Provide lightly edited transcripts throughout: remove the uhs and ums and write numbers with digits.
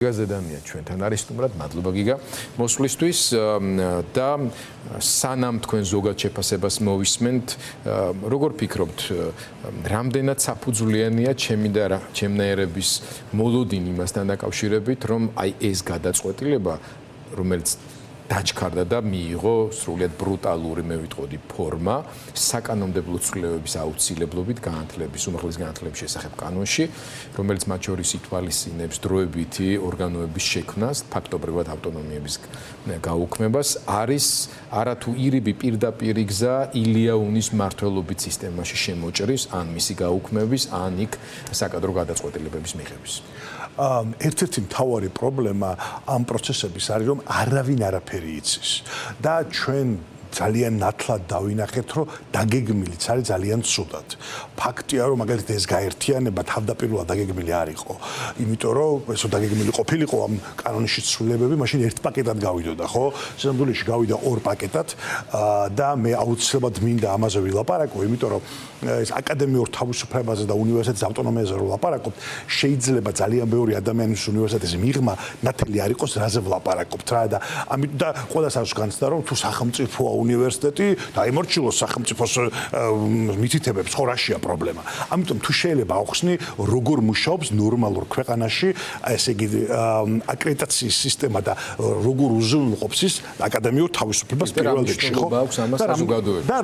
გაზედამია ჩვენთან არის სტუმრად მადლობა გიგა მოსვლისთვის და სანამ თქვენ ზოგად შეფასებას მოვისმენთ როგორ ფიქრობთ რამდენად საფუძვლიანია ჩემნაირების მოლოდინი იმასთან დაკავშირებით რომ აი ეს გადაწყვეტილება რომელიც დაჩქარდა და მიიღო სრულიად ბრუტალური მე ვიტყოდი ფორმა საკანონმდებლო ცვლილებების აუცილებლობით განათლების უმაღლეს განათლების შესახებ კანონში რომელიც მათ შორის ითვალისწინებს დროებითი ორგანოების შექმნას ფაქტობრივად ავტონომიების გაუქმებას არის არათუ ირიბი პირდაპირი გზა ილია უნის მმართველობის სისტემაში შემოჭრის ან მისი გაუქმების ან იქ საკადრო გადაწყვეტილებების მიღების ერთ-ერთი მთავარი პრობლემა ამ პროცესების არის რომ არავინ არაფერი იცის და ჩვენ ძალიან ნათლად დავინახეთ რომ დაგეგმილიც არის ძალიან ცუდად. ფაქტია რომ მაგალითად ეს გაერთიანება თავდაპირველად დაგეგმილი არ იყო. იმიტომ რომ ეს დაგეგმილი ყოფილიყო ამ კანონის ცვლილებები, მაშინ ერთ პაკეტად გავიდოდა, ხო? სამდვილეში გავიდა ორ პაკეტად და მე აუცილებლად მინდა ამაზე ვილაპარაკო, იმიტომ რომ ეს აკადემიურ თავისუფლებაზე და უნივერსიტეტის ავტონომიაზე რომ ვლაპარაკობ, შეიძლება ძალიან ბევრი ადამიანის უნივერსიტეტის მიღმა ნათელი არ იყოს, რაზე ვლაპარაკობთ რა და ამით და ყველას აქვს განცდა რომ თუ სახელმწიფოა უნივერსიტეტი დაიმორჩილოს სახელმწიფოს მითითებებს ხო რაშია პრობლემა. ამიტომ თუ შეიძლება ახსნი როგორ მუშაობს ნორმალურ ქვეყანაში ესე იგი აკრედიტაციის სისტემა და როგორ უზრუნველყოფს ის აკადემიურ თავისუფლებას პირველ რიგში ხო და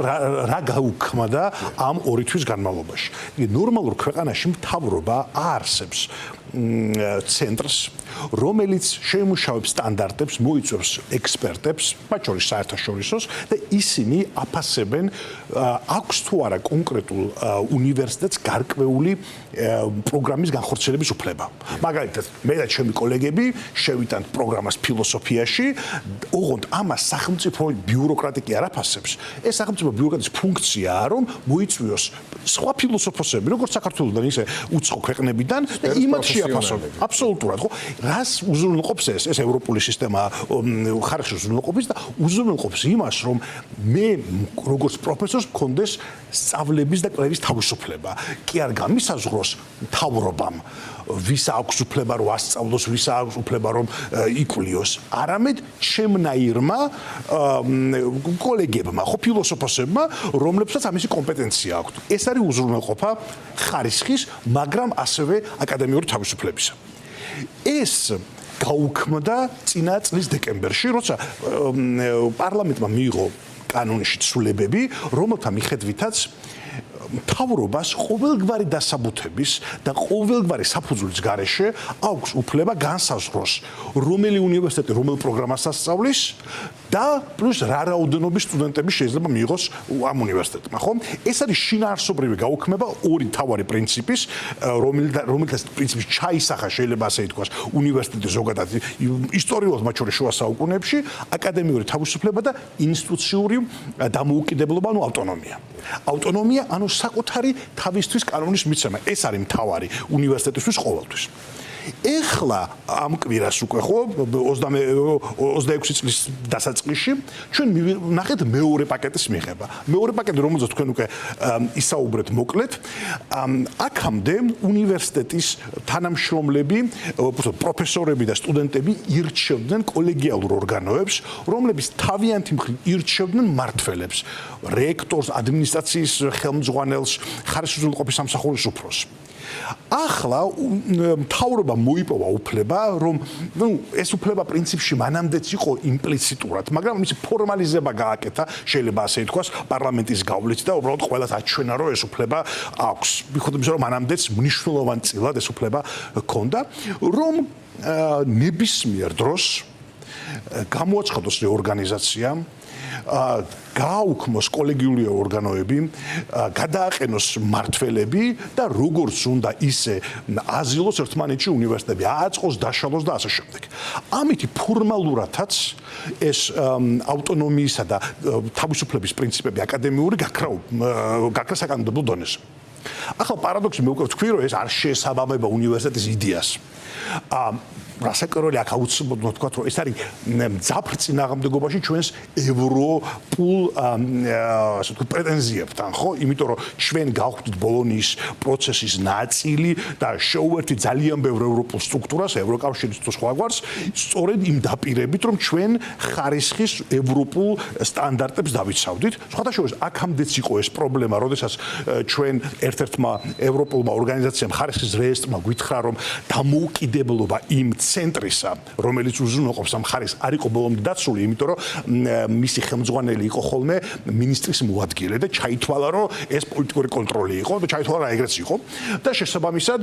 რა გაუქმდა ამ ორი თვის განმავლობაში. იგი ნორმალურ ქვეყანაში მთავრობა აარსებს ცენტრს რომელიც შეიმუშავებს სტანდარტებს, მოიწვევს ექსპერტებს, მათ შორის საერთაშორისოს და ისინი აფასებენ აქვს თუ არა კონკრეტულ უნივერსიტეტს გარკვეული პროგრამის განხორციელების უფლება. მაგალითად, მე და ჩემი კოლეგები შევიტანთ პროგრამას ფილოსოფიაში, ოღონდ ამას სახელმწიფო ბიუროკრატიკი არ აფასებს. ეს სახელმწიფო ბიუროკრატიის ფუნქციაა, რომ მოიწვიოს სხვა ფილოსოფოსები, როგორც საქართველოსთან, ისე უცხო ქვეყნებიდან და იმათ შეაფასონ. აბსოლუტურად, ხო? რას უზრუნველყოფს ეს ევროპული სისტემა ხარხში უზრუნველყოფს და უზრუნველყოფს იმას რომ მე როგორც პროფესორს მქონდეს სწავლების და კვლევის თავისუფლება კი არ გამისაზღვროს მთავრობამ ვის აქვს უფლება რომ ასწავლოს ვის აქვს უფლება რომ იკვლიოს არამედ ჩემნაირმა კოლეგებმა ხო ფილოსოფოსებმა რომლებსაც ამისი კომპეტენცია აქვთ ეს არის უზრუნველყოფა ხარისხის მაგრამ ასევე აკადემიური თავისუფლებისა ეს გაუქმდა წინა წლის დეკემბერში, როცა პარლამენტმა მიიღო კანონის ცვლილებები, რომელთა მიხედვითაც მთავრობას ყოველგვარი დასაბუთების და ყოველგვარი საფუძვლის გარეშე აქვს უფლება განსაზღვროს რომელი უნივერსიტეტი რომელ პროგრამას ასწავლის და პლუს რა რაოდენობის სტუდენტები შეიძლება მიიღოს ამ უნივერსიტეტმა, ხო? ეს არის შინაარსობრივი გაუქმება ორი მთავარი პრინციპის, რომელთაც პრინციპი ჩაისახა შეიძლება ასე ითქვას უნივერსიტეტის ზოგადად ისტორიულად მათ შორის შუა საუკუნეებში აკადემიური თავისუფლება და ინსტიტუციური დამოუკიდებლობა, ანუ ავტონომია. ავტონომია, ანუ საკუთარი თავისთვის კანონის მიცემა. ეს არის მთავარი უნივერსიტეტისთვის ყოველთვის. ეხლა ამ კვირას უკვე ხო 26 წლის დასაწყისში ჩვენ ნახეთ მეორე პაკეტის მიღება. მეორე პაკეტი რომელზეც თქვენ უკვე ისაუბრეთ მოკლედ აქამდე უნივერსიტეტის თანამშრომლები, პროფესორები და სტუდენტები ირჩევდნენ კოლეგიალურ ორგანოებს, რომლებიც თავიანთი მხრივ ირჩევდნენ მმართველებს, რექტორს, ადმინისტრაციის ხელმძღვანელს, ხარისხის უზრუნველყოფის სამსახურის უფროსს. ახლა მთავრობა მოიპოვა უფლება, რომ ეს უფლება პრინციპში მანამდეც იყო იმპლიციტურად, მაგრამ მისი ფორმალიზება გააკეთა, შეიძლება ასე ითქვას, პარლამენტის გავლით და უბრალოდ ყველას აჩვენა, რომ ეს უფლება აქვს. მიხდომის რომ მანამდეც მნიშვნელოვანწილად ეს უფლება ჰქონდა, რომ ნებისმიერ დროს გამოაცხადოს რეორგანიზაცია გააუქმოს კოლეგიული ორგანოები, გადააყენოს მმართველები და როგორც უნდა ისე აზილოს ერთმანეთში უნივერსიტეტები, ააწყოს, დაშალოს და ასე შემდეგ. ამითი ფორმალურადაც ეს ავტონომიისა და თავისუფლების პრინციპები აკადემიური გაქრა საკანონმდებლო დონეზე. ახლა პარადოქსი მე უკვე ვთქვი, რომ ეს არ შეესაბამება უნივერსიტეტის იდეას. რასაკვირველი აქ აუცილებლად თქვა, რომ ეს არის მძაფრ წინააღმდეგობაში ჩვენს ევროპულ ასე ვთქვათ პრეტენზიებთან, ხო? იმიტომ რომ ჩვენ გავხდით ბოლონიის პროცესის ნაწილი და შეუერთდით ძალიან ბევრ ევროპულ სტრუქტურას, ევროკავშირის თუ სხვა გვარს, სწორედ იმ დაპირებით, რომ ჩვენ ხარისხის ევროპულ სტანდარტებს დავიცავდით. სხვადასხვა აქამდეც იყო ეს პრობლემა, როდესაც ჩვენ ერთ-ერთმა ევროპულმა ორგანიზაციამ ხარისხის რეესტრმა გითხრა, რომ დამოუკიდებლობა იმ ცენტრისა, რომელიც უზრუნველყოფს ამ ხარისხს, არ იყო ბოლომდე დაცული, იმიტომ რომ მისი ხელმძღვანელი იყო ხოლმე მინისტრის მოადგილე და ჩაითვალა, რომ ეს პოლიტიკური კონტროლი იყო და ჩაითვალა რა ეგრეც იყო და შესაბამისად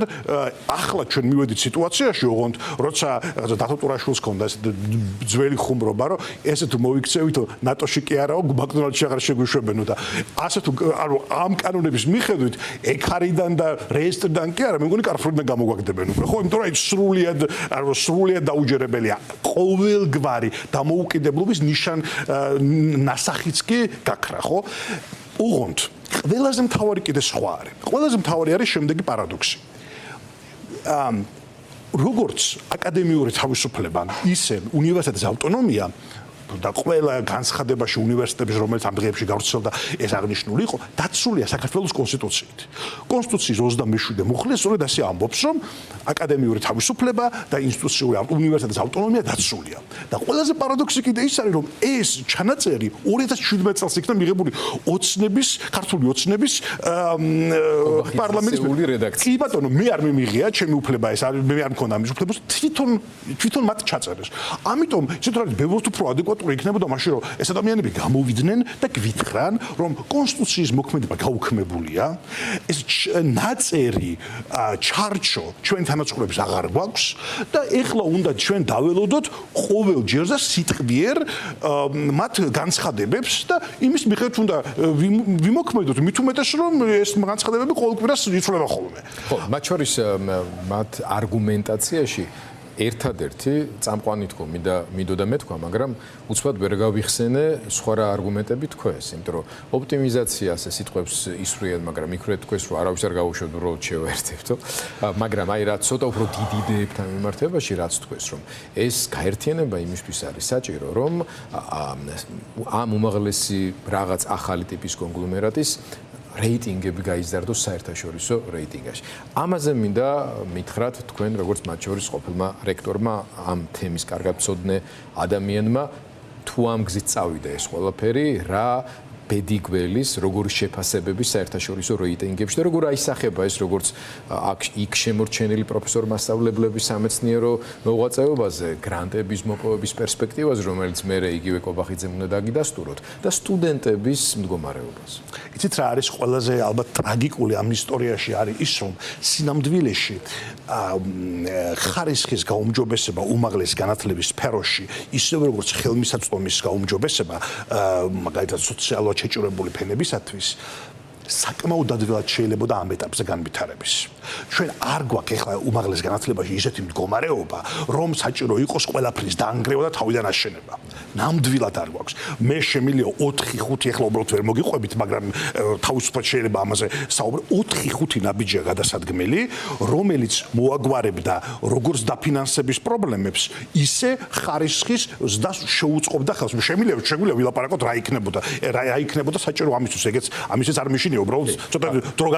ახლა ჩვენ მივედით სიტუაციაში, ოღონდ როცა დათო ტურაშვილს ჰქონდა ეს ძველი ხუმრობა, რომ ესე თუ მოიქცევითო ნატოში კი არაო, მაკდონალდში აღარ შეგვიშვებენო და ასე თუ ანუ ამ კანონების მიხედვით ეკარიდან და რეესტრიდან კი არა, მე მგონი კარფროდიდან გამოგვაგდებენ უკვე, ხო, იმიტომ რომ აი სრულიად დაუჯერებელია ყოველგვარი დამოუკიდებლობის ნასახიც კი გაქრა, ხო? ოღონდ ყველაზე მთავარი კიდე სხვა არის. ყველაზე მთავარი არის შემდეგი პარადოქსი. როგორც აკადემიური თავისუფლება, ისე უნივერსიტეტის ავტონომია და ყველა განცხადებაში უნივერსიტეტების, რომელიც ამ დღეებში გავრცელდა, ეს აღნიშნული იყო, დაცულია საქართველოს კონსტიტუციით. კონსტიტუციის 27 მუხლი სწორედ ასე ამბობს, რომ აკადემიური თავისუფლება და ინსტიტუციური უნივერსიტეტის ავტონომია დაცულია. და ყველაზე პარადოქსი კიდე ის არის, რომ ეს ჩანაწერი 2017 წელს იქნა მიღებული ქართული ოცნების პარლამენტის რედაქცია. კი ბატონო, მე არ მიმიღია ჩემი უფლება ეს, მე არ მქონდა ამის უფლება, თვითონ მათ ჩაწერეს. ამიტომ ისეთ რა ბევრად უფრო ადეკვატური იქნებოდა მაშინ, რომ ეს ადამიანები გამოვიდნენ და გვითხრან, რომ კონსტიტუციის მოქმედება გაუქმებულია, ეს ნაწერი ჩარჩო ჩვენ თანაცხოვრების აღარ გვაქვს და ეხლა უნდა ჩვენ დაველოდოთ ყოველ ჯერზე სიტყვიერ მათ განცხადებებს და იმის მიხედვით უნდა ვიმოქმედოთ, მით უმეტეს რომ ეს განცხადებები ყოველ კვირას იცვლება ხოლმე. ხო, მათ შორის მათ არგუმენტაციაში ერთადერთი წამყვანი თქო, მიდოდა მე თქვა, მაგრამ უცბად ვერ გავიხსენე სხვა რა არგუმენტები თქვეს, იმიტომ რომ ოპტიმიზაციას ეს სიტყვებს ისვრიან, მაგრამ იქრეთ თქვეს, რომ არავის არ გაუშვებთ, უბრალოდ შევერთებთო. მაგრამ აი რა ცოტა უფრო დიდი იდეებთან მიმართებაში რაც თქვეს, რომ ეს გაერთიანება იმისთვის არის საჭირო, რომ ამ უმაღლესი რაღაც ახალი ტიპის კონგლომერატის რეიტინგები გაიზარდოს საერთაშორისო რეიტინგაში. ამაზე მინდა მითხრათ თქვენ, როგორც მათ შორის ყოფილმა რექტორმა, ამ თემის კარგად მცოდნე ადამიანმა, თუ ამ გზით წავიდა ეს ყველაფერი, რა ბედი გველის, როგორი შეფასებების საერთაშორისო რეიტინგებში და როგორ აისახება ეს, როგორც იქ შემორჩენილი პროფესორ-მასწავლებლების სამეცნიერო მოღვაწეობაზე, გრანტების მოპოვების პერსპექტივაზე, რომელიც მერე იგივე კობახიძემ უნდა დაგიდასტუროთ და სტუდენტების მდგომარეობაზე. იცით რა არის ყველაზე ალბათ ტრაგიკული ამ ისტორიაში არის ის, რომ სინამდვილეში ხარისხის გაუმჯობესება უმაღლეს განათლების სფეროში, ისევე როგორც ხელმისაწვდომის გაუმჯობესება, მაგალითად სოციალურად შეჭურებული ფენებისათვის საკმაოდ ადვილად შეიძლება და ამ ეტაპზე განვითარების. ჩვენ არ გვაქვს ეხლა უმაღლეს განათლებაში ისეთი მდგომარეობა, რომ საჭირო იყოს ყველაფრის დაანგრევა და თავიდან აშენება. ნამდვილად არ გვაქვს. მე შემიძლია 4-5 ეხლა უბრალოდ ვერ მოგიყვებით, მაგრამ თავისუფლად შეიძლება ამაზე საუბარი. 4-5 ნაბიჯია გადასადგმელი, რომელიც მოაგვარებდა როგორც დაფინანსების პრობლემებს, ისე ხარისხის ზრდას შეუწყობდა ხელს. შემიძლია ვილაპარაკოთ რა იქნებოდა საჭირო ამისთვის, ეგეც ამისთვის არ მიში უბრალოდ ცოტა დრო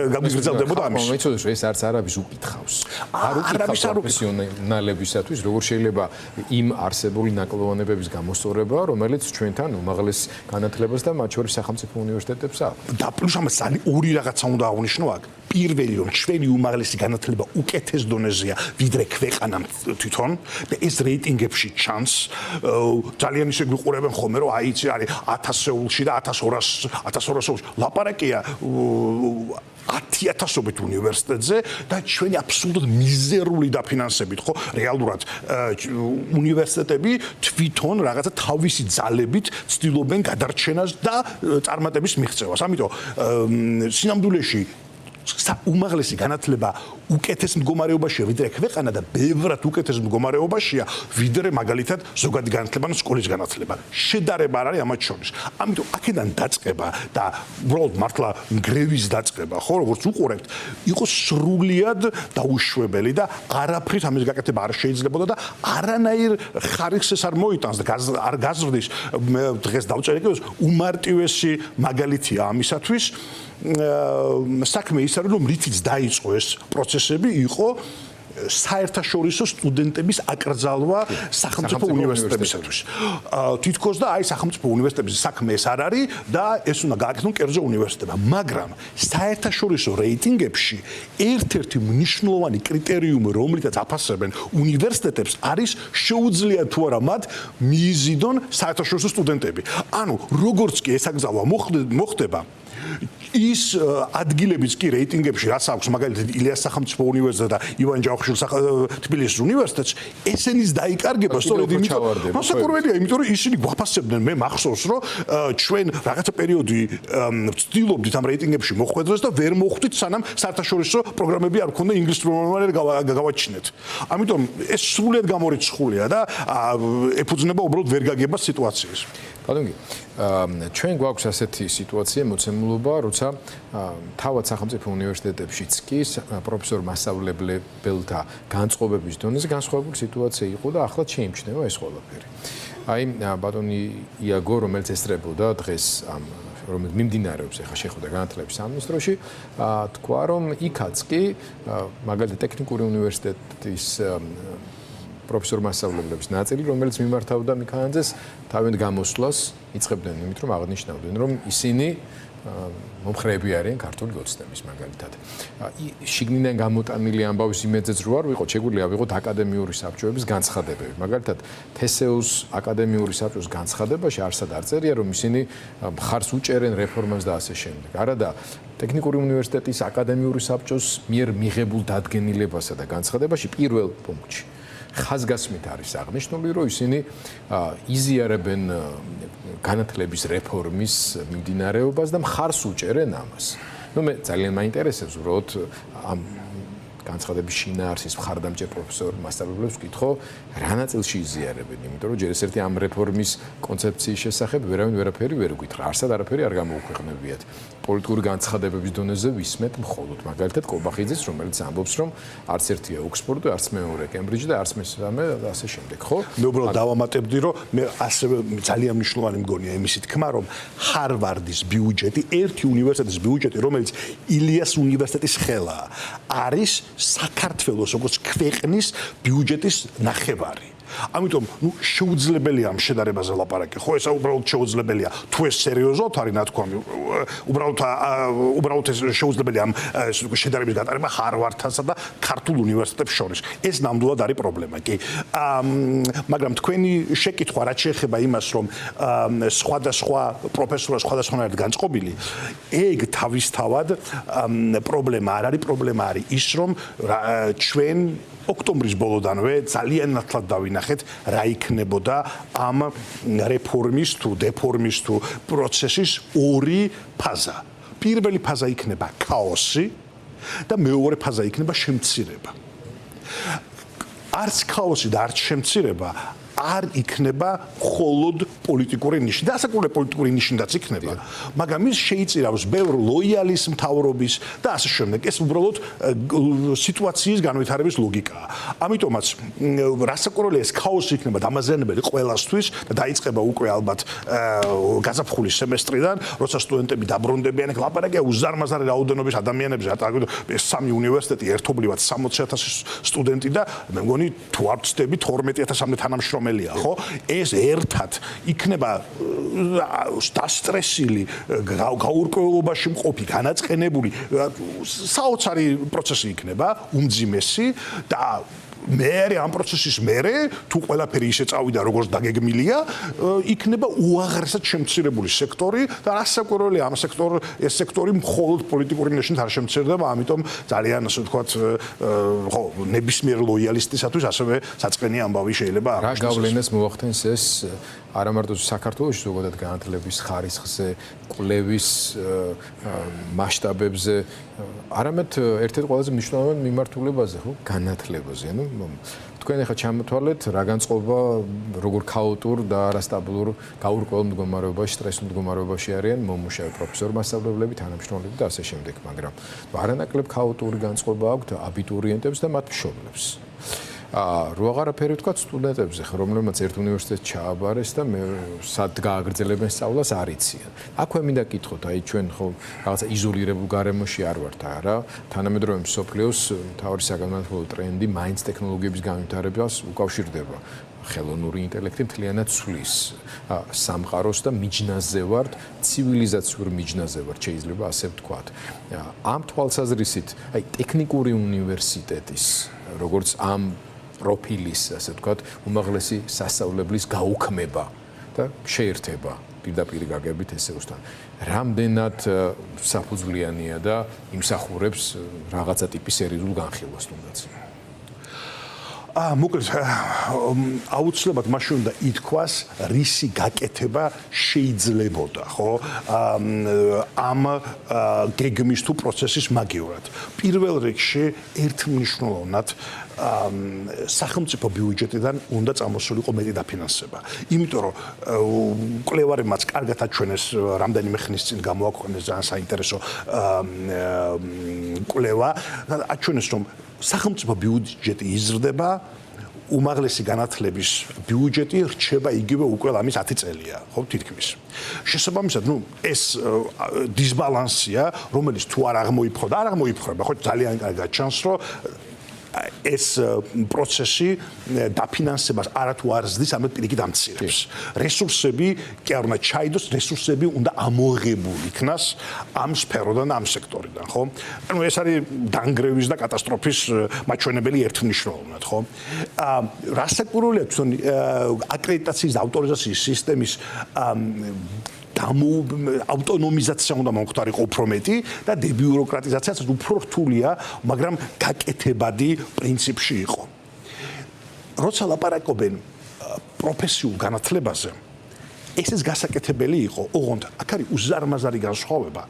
გაგვიგრძელდებოდა ამის. მეცოდოს ეს არც არაბის უკითხავს. არ უკითხავს პროფესიონალებისათვის, როგორ შეიძლება იმ არსებული ნაკლოვანებების გამოსწორება, რომელიც ჩვენთან უმაღლეს განათლებას და მათ შორის სახელმწიფო უნივერსიტეტებს აქვს. და პლუს ამას ორი რაღაცა უნდა აღნიშნო აქ. პირველი რომ ჩვენი უმაღლესი განათლება უკეთეს დონეზეა, ვიდრე ქვეყანამ თვითონ და ეს რეიტინგებში ჩანს. ძალიან ისე გვიყურებენ ხოლმე, რომ აი იცი არის 1000-ში და 1200-ში ლაპარაკია 10,000-ობით უნივერსიტეტზე და ჩვენი აბსოლუტურად მიზერული დაფინანსებით, ხო, რეალურად უნივერსიტეტები თვითონ რაღაცა თავისი ძალებით ცდილობენ გადარჩენას და წარმატების მიღწევას. ამიტომ სინამდვილეში უმაღლესი განათლება უკეთეს მდგომარეობაშია ვიდრე ქვეყანა და ბევრად უკეთეს მდგომარეობაშია ვიდრე მაგალითად ზოგადი განათლება და სკოლის განათლება. შედარება არ არის ამათ შორის. ამიტომ აქედან დაწყება და უბრალოდ მართლა გრევის დაწყება, ხო, როგორც უყურებთ, იყო სრულიად დაუშვებელი და არაფრით ამის გაკეთება არ შეიძლებოდა და არანაირ ხარისხს ეს არ მოიტანს და არ გაზრდის დღეს დავწერე კიდევ უმარტივესი მაგალითია ამისათვის საქმე ის არის რომ რითიც დაიწყო ეს პროცესები იყო საერთაშორისო სტუდენტების აკრძალვა სახელმწიფო უნივერსიტეტებისათვის. თითქოს და აი სახელმწიფო უნივერსიტეტების საქმე ეს არ არის და ეს უნდა გააკეთონ კერძო უნივერსიტეტებმა, მაგრამ საერთაშორისო რეიტინგებში ერთ-ერთი მნიშვნელოვანი კრიტერიუმი, რომლითაც აფასებენ უნივერსიტეტებს, არის შეუძლია თუ არა მათ მიიზიდონ საერთაშორისო სტუდენტები. ანუ როგორც კი ეს აკრძალვა მოხდება ის ადგილებიც კი რეიტინგებში რაც აქვს მაგალითად ილიას სახელმწიფო უნივერსიტეტს და ივან ჯავახიშვილის თბილისის უნივერსიტეტს ესენის დაიკარგება სწორედ იმიტომ მოსაკურველია იმიტომ რომ ისინი გვაფასებდნენ მე მახსოვს რომ ჩვენ რაღაცა პერიოდი ვცდილობდით ამ რეიტინგებში მოხვედრას და ვერ მოხვდით სანამ საერთაშორისო პროგრამები არ გქონდა ინგლისურ ენაზე გავაჩინეთ ამიტომ ეს სრულიად გამორიცხულია და ეფუძნება უბრალოდ ვერ გაგება სიტუაციას ბატონო ჩვენ გვაქვს ასეთი სიტუაცია მოცემულობა როცა თავად სახელმწიფო უნივერსიტეტებშიც კი პროფესორ მასწავლებლებელთა განწყობების დონეზე განსხვავებული სიტუაცია იყო და ახლა შეიმჩნევა ეს ყველაფერი. აი ბატონი იაგო რომელიც ესწრებოდა დღეს ამ რომელიც მიმდინარეობს ახლა შეხვდა განათლების სამინისტროში თქვა რომ იქაც კი მაგალითად ტექნიკური უნივერსიტეტის პროფესორ მასწავლებლების ნაწილი, რომელიც მიმართავდა მიქანაძეს, თავიანთ გამოსვლას იწყებდნენ იმით, რომ აღნიშნავდნენ, რომ ისინი მომხრეები არიან ქართული ოცნების მაგალითად. შიგნიდან გამოტანილი ამბავის იმედზეც რო არ ვიყოთ, შეგვიძლია ვიყოთ აკადემიური საბჭოების განცხადებები. მაგალითად, თესეუს აკადემიური საბჭოს განცხადებაში არსად არ წერია, რომ ისინი მხარს უჭერენ რეფორმას და ასე შემდეგ. არადა ტექნიკური უნივერსიტეტის აკადემიური საბჭოს მიერ მიღებულ დადგენილებასა და განცხადებაში პირველ პუნქტში ხაზგასმით არის აღნიშნული, რომ ისინი იზიარებენ განათლების რეფორმის მიმდინარეობას და მხარს უჭერენ ამას. ნუ მე ძალიან მაინტერესებს უბრალოდ ამ განცხადების შინაარსის მხარდამჭერ პროფესორ მასწავლებლებს ვკითხო, რა ნაწილში იზიარებენ, იმიტომ რომ ჯერ ეს ერთი ამ რეფორმის კონცეფციის შესახებ ვერავინ ვერაფერი ვერ გითხრა, არსად არაფერი არ გამოუქვეყნებიათ. პოლიტიკური განცხადებების დონეზე ვისმენთ მხოლოდ მაგალითად კობახიძეს, რომელიც ამბობს, რომ არც ერთია ოქსფორდი, არც მეორე კემბრიჯი და არც მესამე და ასე შემდეგ, ხო? მე უბრალოდ დავამატებდი, რომ მე ასევე ძალიან მნიშვნელოვანი მგონია იმისი თქმა, რომ ჰარვარდის ბიუჯეტი, ერთი უნივერსიტეტის ბიუჯეტი, რომელიც ილიას უნივერსიტეტის ხელაა, არის საქართველოს როგორც ქვეყნის ბიუჯეტის ნახევარი. ამიტომ ნუ შეუძლებელია ამ შედარებაზე ლაპარაკი. ხო, ესა უბრალოდ შეუძლებელია. თუ ეს სერიოზულად არის ნათქვამი, უბრალოდ ეს შეუძლებელია ამ შედარების გატარება ჰარვარდთანსა და ქართულ უნივერსიტეტებს შორის. ეს ნამდვილად არის პრობლემა, კი. მაგრამ თქვენი შეკითხვა რაც შეეხება იმას, რომ სხვადასხვა პროფესორა სხვადასხვანაირად განწყობილი, ეგ თავისთავად პრობლემა არ არის, პრობლემა არის ის, რომ ჩვენ ოქტომბრის ბოლოდანვე ძალიან ნათლად დავინახეთ რა იქნებოდა ამ რეფორმის თუ დეფორმის თუ პროცესის ორი ფაზა. პირველი ფაზა იქნება ქაოსი და მეორე ფაზა იქნება შემცირება. არც ქაოსი და არც შემცირება არ იქნება მხოლოდ პოლიტიკური ნიშნი და ასაკურებელი პოლიტიკური ნიშნიც იქნება, მაგრამ ის შეიწირავს ბევრ ლოიალის მთავრობის და ასე შემდეგ. ეს უბრალოდ სიტუაციის განვითარების ლოგიკაა. ამიტომაც რასაკურველი ეს ქაოსი იქნება დამაზიანებელი ყველასთვის და დაიწყება უკვე ალბათ გაზაფხულის სემესტრიდან, როცა სტუდენტები დაბრუნდებიან, ლაპარაკია უზარმაზარი რაოდენობის ადამიანებზე, ეს სამი უნივერსიტეტი ერთობლივად 60,000 სტუდენტი და მე მგონი თუ არ ვცდები 12,000-მდე თანამშრომელი ხო ეს ერთად იქნება დასტრესილი გაურკვევლობაში მყოფი განაწყენებული საოცარი პროცესი იქნება უმძიმესი და მე ამ პროცესის მერე თუ ყველაფერი ისე წავიდა როგორც დაგეგმილია, იქნება უაღრესად შემცირებული სექტორი და რასაკვირველია ამ ეს სექტორი მხოლოდ პოლიტიკური ნიშნით არ შემცირდება, ამიტომ ძალიან ასე ვთქვათ, ხო, ნებისმიერ ლოიალისტისათვის ასევე საწყენი ამბავი შეიძლება რა გავლენას მოახდენს ეს არა მარტო საქართველოში ზოგადად განათლების ხარისხზე, კვლევის მასშტაბებზე, არამედ ერთ-ერთ ყველაზე მნიშვნელოვან მიმართულებაზე, ხო, განათლებაზე. ანუ თქვენ ახლა ჩამოთვალეთ რა განწყობა როგორ ქაოტურ და არასტაბილურ გაურკვეველ მდგომარეობაში, სტრესულ მდგომარეობაში არიან მომუშავე პროფესორი, მასწავლებლები, თანამშრომლები და ასე შემდეგ, მაგრამ არანაკლებ ქაოტური განწყობა აქვთ აბიტურიენტებს და მათ მშობლებს. რო აღარაფერი ვთქვათ სტუდენტებზე, რომლებმაც ერთ უნივერსიტეტს ჩააბარეს და სად გააგრძელებენ სწავლას არ იციან. აქვე მინდა კითხოთ, აი ჩვენ ხო რაღაცა იზოლირებულ გარემოში არ ვართ არა, თანამედროვე მსოფლიოს მთავარი საგანმანათლებლო ტრენდი მაინც ტექნოლოგიების განვითარებას უკავშირდება. ხელოვნური ინტელექტი მთლიანად ცვლის სამყაროს და მიჯნაზე ვართ, ცივილიზაციურ მიჯნაზე ვართ, შეიძლება ასე ვთქვათ. ამ თვალსაზრისით, აი ტექნიკური უნივერსიტეტის, როგორც ამ პროფილის, ასე ვთქვათ, უმაღლესი სასწავლებლის გაუქმება და შეერთება პირდაპირ გაგებით ესეოსთან. რამდენად საფუძვლიანია და იმსახურებს რაღაცა ტიპის სერიოზულ განხილვას თუნდაც. მოკლედ აუცილებლად მაშინ უნდა ითქვას რისი გაკეთება შეიძლებოდა, ხო? ამ გეგმის თუ პროცესის მაგივრად. პირველ რიგში ერთმნიშვნელოვნად სახელმწიფო ბიუჯეტიდან უნდა წამოსულიყო მეტი დაფინანსება. იმიტომ რომ კვლევარებმაც კარგად აჩვენეს რამდენიმე ხნის წინ გამოაქვეყნეს ძალიან საინტერესო კვლევა, აჩვენეს რომ სახელმწიფო ბიუჯეტი იზრდება, უმაღლესი განათლების ბიუჯეტი რჩება იგივე უკვე ამის 10 წელია, ხო, თითქმის. შესაბამისად, ეს დისბალანსია, რომელიც თუ არ აღმოიფხვრება, არ აღმოიფხვრება, ხო, ძალიან კარგად ჩანს, რომ ეს პროცესი დაფინანსებას არათუ არ ზრდის, ამით პირიქით ამცირებს. რესურსები კი არ უნდა ჩაიდოს, რესურსები უნდა ამოღებული იქნას ამ სფეროდან და ამ სექტორიდან, ხო? ანუ ეს არის დანგრევის და კატასტროფის მაჩვენებელი ერთმნიშვნელოვნად, ხო? რასაკვირველია თვითონ აკრედიტაციის და ავტორიზაციის სისტემის ავტონომიზაცია უნდა მომხდარიყო უფრო მეტი და დებიუროკრატიზაციაც უფრო რთულია, მაგრამ გაკეთებადი პრინციპში იყო. როცა ლაპარაკობენ პროფესიულ განათლებაზე, ესეც გასაკეთებელი იყო, ოღონდ აქ არის უზარმაზარი განსხვავება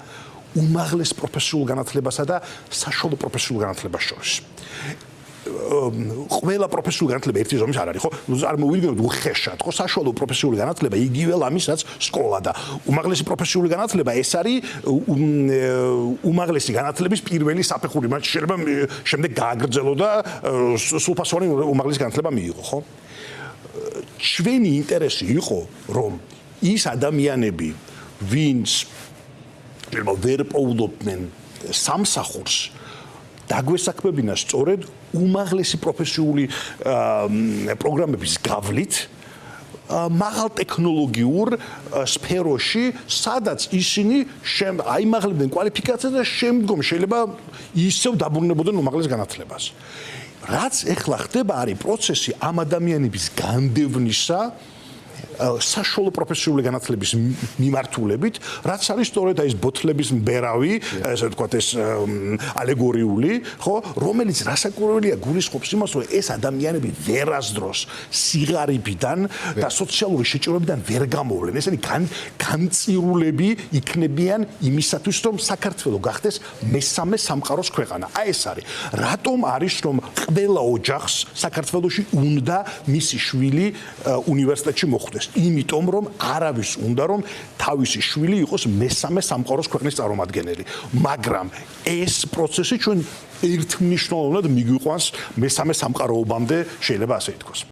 უმაღლეს პროფესიულ განათლებასა და საშუალო პროფესიულ განათლებას შორის. ყველა პროფესიული განათლება ერთი ზომის არ არის, ხო? არ მოვიდგინოთ უხეშად, ხო? საშუალო პროფესიული განათლება იგივე ლამის რაც სკოლა და უმაღლესი პროფესიული განათლება ეს არის უმაღლესი განათლების პირველი საფეხური, მათ შეიძლება შემდეგ გააგრძელო და სრულფასოვანი უმაღლესი განათლება მიიღო, ხო? ჩვენი ინტერესი იყო, რომ ის ადამიანები, ვინც ვერ პოულობდნენ სამსახურს, დაგვესაქმებინა სწორედ უმაღლესი პროფესიული პროგრამების გავლით მაღალ ტექნოლოგიურ სფეროში, სადაც ისინი აიმაღლებდნენ კვალიფიკაციას და შემდგომ შეიძლება ისევ დაბრუნებოდნენ უმაღლეს განათლებას. რაც ეხლა ხდება არის პროცესი ამ ადამიანების განდევნისა საშუალო პროფესიული განათლების მიმართულებით, რაც არის სწორედ ეს ბოთლების მბერავი, ესე ვთქვათ, ეს ალეგორიული, ხო, რომელიც რასაკვირველია გულისხმობს იმას, რომ ეს ადამიანები ვერასდროს სიღარიბიდან და სოციალური შეჭრებიდან ვერ გამოვლენ. ესენი განწირულები იქნებიან იმისათვის, რომ საქართველო გახდეს მესამე სამყაროს ქვეყანა. აი ეს არის. რატომ არის რომ ყველა ოჯახს საქართველოში უნდა მისი შვილი უნივერსიტეტში მოხვდეს? იმიტომ რომ არავის უნდა რომ თავისი შვილი იყოს მესამე სამყაროს ქვეყნის წარმომადგენელი, მაგრამ ეს პროცესი ჩვენ ერთმნიშვნელოვნად მიგვიყვანს მესამე სამყაროობამდე, შეიძლება ასე ითქვას.